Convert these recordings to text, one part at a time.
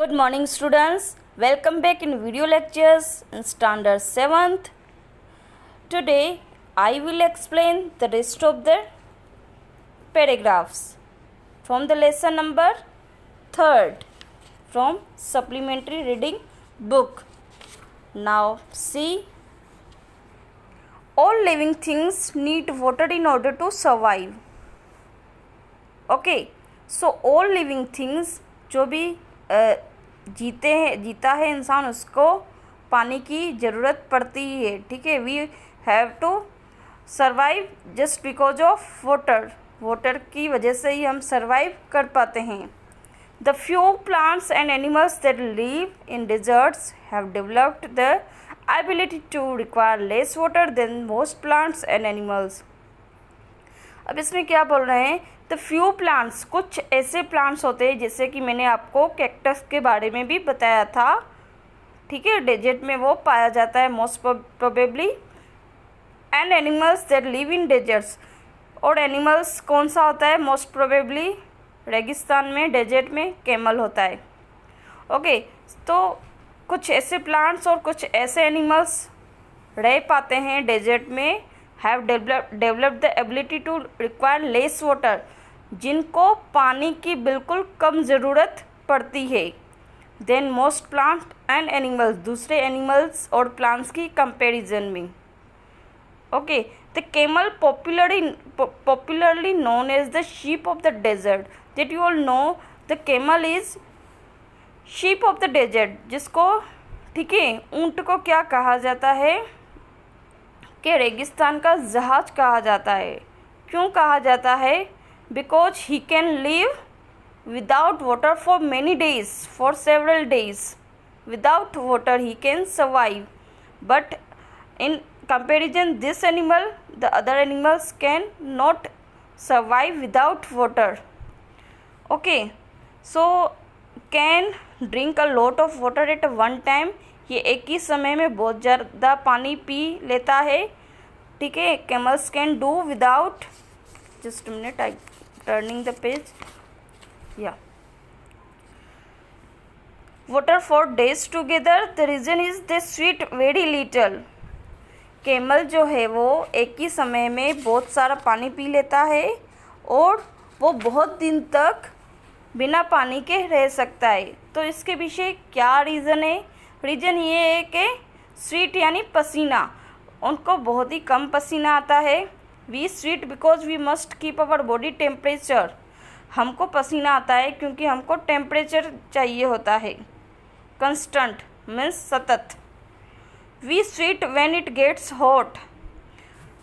Good morning students, welcome back in video lectures in standard 7th. Today I will explain the rest of the paragraphs from the lesson number 3rd from supplementary reading book. Now see, all living things need water in order to survive. Okay, so all living things जो भी जीता है इंसान, उसको पानी की ज़रूरत पड़ती है. ठीक है, we have to survive just because of water की वजह से ही हम सर्वाइव कर पाते हैं. The few plants and animals that live in deserts have developed the ability to require less water than most plants and animals. अब इसमें क्या बोल रहे हैं, द फ्यू प्लांट्स, कुछ ऐसे प्लांट्स होते हैं जैसे कि मैंने आपको कैक्टस के बारे में भी बताया था. ठीक है, डेजर्ट में वो पाया जाता है most probably. And animals that live in desserts, और एनिमल्स कौन सा होता है मोस्ट प्रोबेबली रेगिस्तान में, डेजर्ट में कैमल होता है. ओके, तो कुछ ऐसे प्लांट्स और कुछ ऐसे एनिमल्स रह पाते हैं डेजर्ट में, have developed the ability to require less water, जिनको पानी की बिल्कुल कम ज़रूरत पड़ती है than most plant and animals, दूसरे एनिमल्स और प्लांट्स की कंपैरिजन में. Okay, the camel popularly known as the ship of the desert, that you all know the camel is ship of the desert, जिसको ठीक है ऊंट को क्या कहा जाता है कि रेगिस्तान का जहाज कहा जाता है. क्यों कहा जाता है? Because he can live without water for many days, for several days. Without water he can survive, but in comparison this animal, the other animals can not survive without water. Okay, so can drink a lot of water at one time, ये एक ही समय में बहुत ज़्यादा पानी P लेता है. ठीक है, camels can do without, just minute I turning the page, या water for days together. The reason is they sweat very little. Camel जो है वो एक ही समय में बहुत सारा पानी पी लेता है और वो बहुत दिन तक बिना पानी के रह सकता है. तो इसके पीछे क्या रीज़न है? रीज़न ये है कि स्वीट यानी पसीना, उनको बहुत ही कम पसीना आता है. We sweat because we must keep our body temperature, हमको पसीना आता है क्योंकि हमको टेम्परेचर चाहिए होता है. कंस्टेंट मीन्स सतत. We sweat when it gets hot,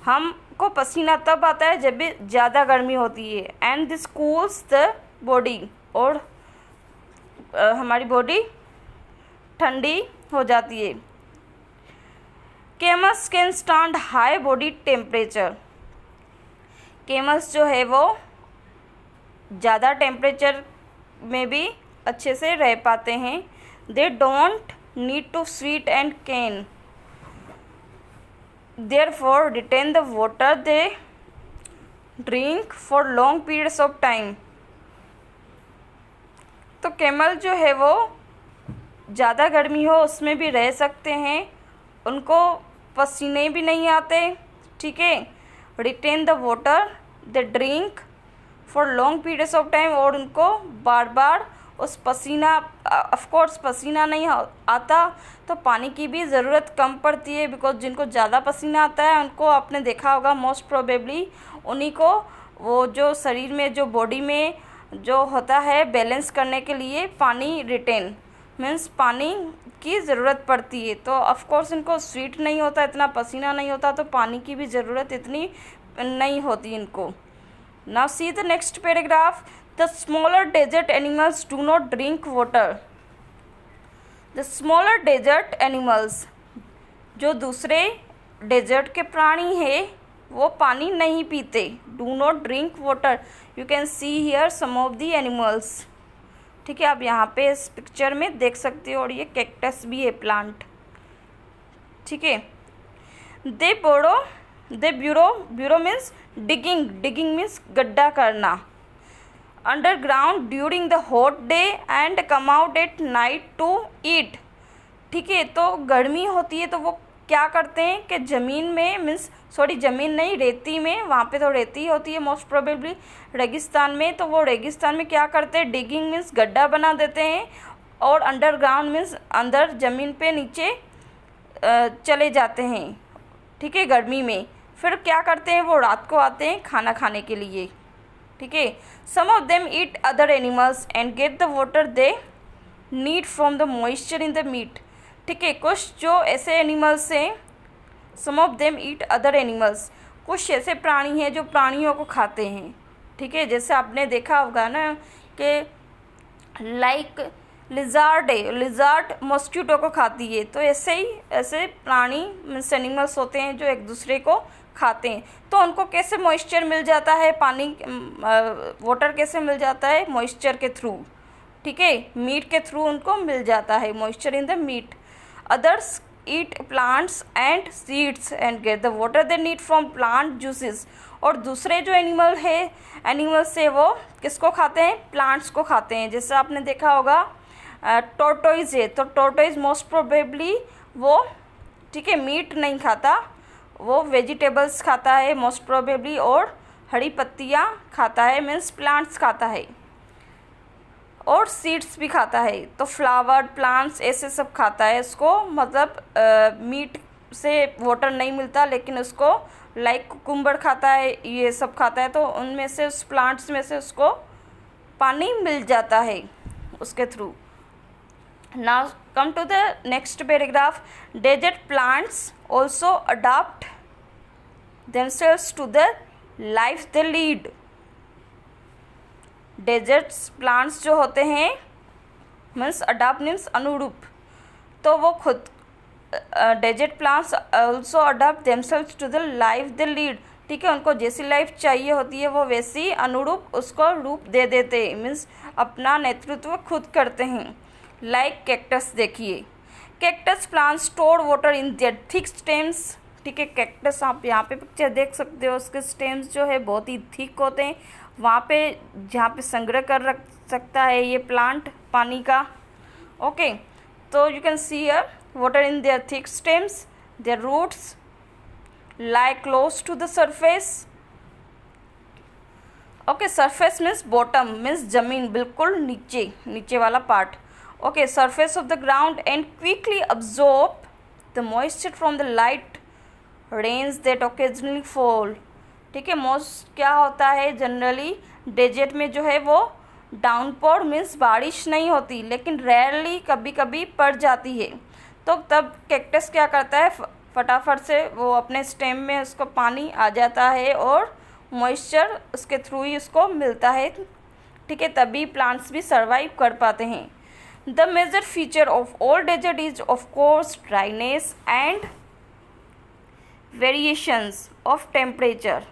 हमको पसीना तब आता है जब भी ज़्यादा गर्मी होती है. And this cools the body, और हमारी बॉडी ठंडी हो जाती है. Camels can stand high body temperature. Camels जो है वो ज़्यादा टेम्परेचर में भी अच्छे से रह पाते हैं. They don't need to sweat and can therefore retain the water they drink for long periods of time. तो कैमल जो है वो ज़्यादा गर्मी हो उसमें भी रह सकते हैं, उनको पसीने भी नहीं आते. ठीक है, retain the water the drink for long periods of time, और उनको बार बार उस पसीना, ऑफकोर्स पसीना नहीं आता तो पानी की भी ज़रूरत कम पड़ती है. बिकॉज जिनको ज़्यादा पसीना आता है उनको आपने देखा होगा मोस्ट प्रोबेबली उन्हीं को वो जो शरीर में, जो बॉडी में जो होता है बैलेंस करने के लिए पानी रिटेन मीन्स पानी की ज़रूरत पड़ती है. तो ऑफकोर्स इनको स्वीट नहीं होता, इतना पसीना नहीं होता, तो पानी की भी ज़रूरत इतनी नहीं होती इनको. Now see the next paragraph. The smaller desert animals do not drink water. The smaller desert animals, जो दूसरे डेजर्ट के प्राणी हैं वो पानी नहीं पीते. Do not drink water. You can see here some of the animals. ठीक है, आप यहाँ पे इस पिक्चर में देख सकते हो, और ये कैक्टस भी है प्लांट. ठीक है, they burrow means digging means गड्ढा करना. Underground during the hot day and come out at night to eat. ठीक है, तो गर्मी होती है तो वो क्या करते हैं कि ज़मीन में ज़मीन नहीं, रेती में, वहाँ पे तो रेती होती है मोस्ट प्रोबेबली रेगिस्तान में, तो वो रेगिस्तान में क्या करते हैं, डिगिंग मीन्स गड्ढा बना देते हैं, और अंडरग्राउंड मीन्स अंदर ज़मीन पे नीचे चले जाते हैं। ठीक है, गर्मी में फिर क्या करते हैं, वो रात को आते हैं खाना खाने के लिए। ठीक है, some of them eat other animals and get the water they need from the moisture in the meat. ठीक है, कुछ जो ऐसे एनिमल्स हैं, some of them eat other animals, कुछ ऐसे प्राणी हैं जो प्राणियों को खाते हैं। ठीक है, जैसे आपने देखा होगा ना कि लाइक लिजार्ड है, लिजार्ड मॉस्किटो को खाती है, तो ऐसे ही ऐसे प्राणी मीन्स एनिमल्स होते हैं जो एक दूसरे को खाते हैं। तो उनको कैसे मॉइस्चर मिल जाता है, पानी वाटर कैसे मिल जाता है, मॉइस्चर के थ्रू। ठीक है, मीट के थ्रू उनको मिल जाता है moisture in the meat. Others eat plants and seeds and get the water they need from plant juices. और दूसरे जो एनिमल्स है वो किसको खाते हैं, प्लांट्स को खाते हैं। जैसे आपने देखा होगा टोर्टोइज है, तो टोर्टोइज मोस्ट प्रोबेबली वो, ठीक है, मीट नहीं खाता, वो वेजिटेबल्स खाता है मोस्ट प्रोबेबली, और हरी पत्तियाँ खाता है, मीन्स प्लांट्स खाता है, और सीड्स भी खाता है। तो फ्लावर प्लांट्स ऐसे सब खाता है। इसको मतलब मीट से वाटर नहीं मिलता, लेकिन उसको लाइक कुकुम्बर खाता है, ये सब खाता है, तो उनमें से उस प्लांट्स में से उसको पानी मिल जाता है उसके through. Now come to the next paragraph. Desert plants also adapt themselves to the life they lead. Desert plants जो होते हैं मीन्स अडाप्ट मीन्स अनुरूप, तो वो खुद desert plants also adapt themselves to the life they lead. ठीक है, उनको जैसी लाइफ चाहिए होती है वो वैसी अनुरूप उसको रूप दे देते हैं, मीन्स अपना नेतृत्व खुद करते हैं। लाइक कैक्टस, देखिए cactus plant store water in their thick stems. ठीक है, कैक्टस आप यहाँ पे पिक्चर देख सकते हो, उसके स्टेम्स जो है बहुत ही थिक होते हैं, वहाँ पे जहाँ पे संग्रह कर रख सकता है ये प्लांट पानी का। ओके, तो you can see here water in their thick stems, their roots lie close to the surface. Okay, surface means bottom means जमीन, बिल्कुल नीचे वाला part. Okay, surface of the ground and quickly absorb the moisture from the light rains that occasionally fall. ठीक है, most क्या होता है generally desert में जो है वो डाउनपोर मीन्स बारिश नहीं होती, लेकिन रेयरली कभी कभी पड़ जाती है। तो तब कैक्टस क्या करता है, फटाफट से वो अपने स्टेम में उसको पानी आ जाता है और मॉइस्चर उसके थ्रू ही उसको मिलता है। ठीक है, तभी प्लांट्स भी सर्वाइव कर पाते हैं। The major feature of all desert is of course dryness and variations of temperature.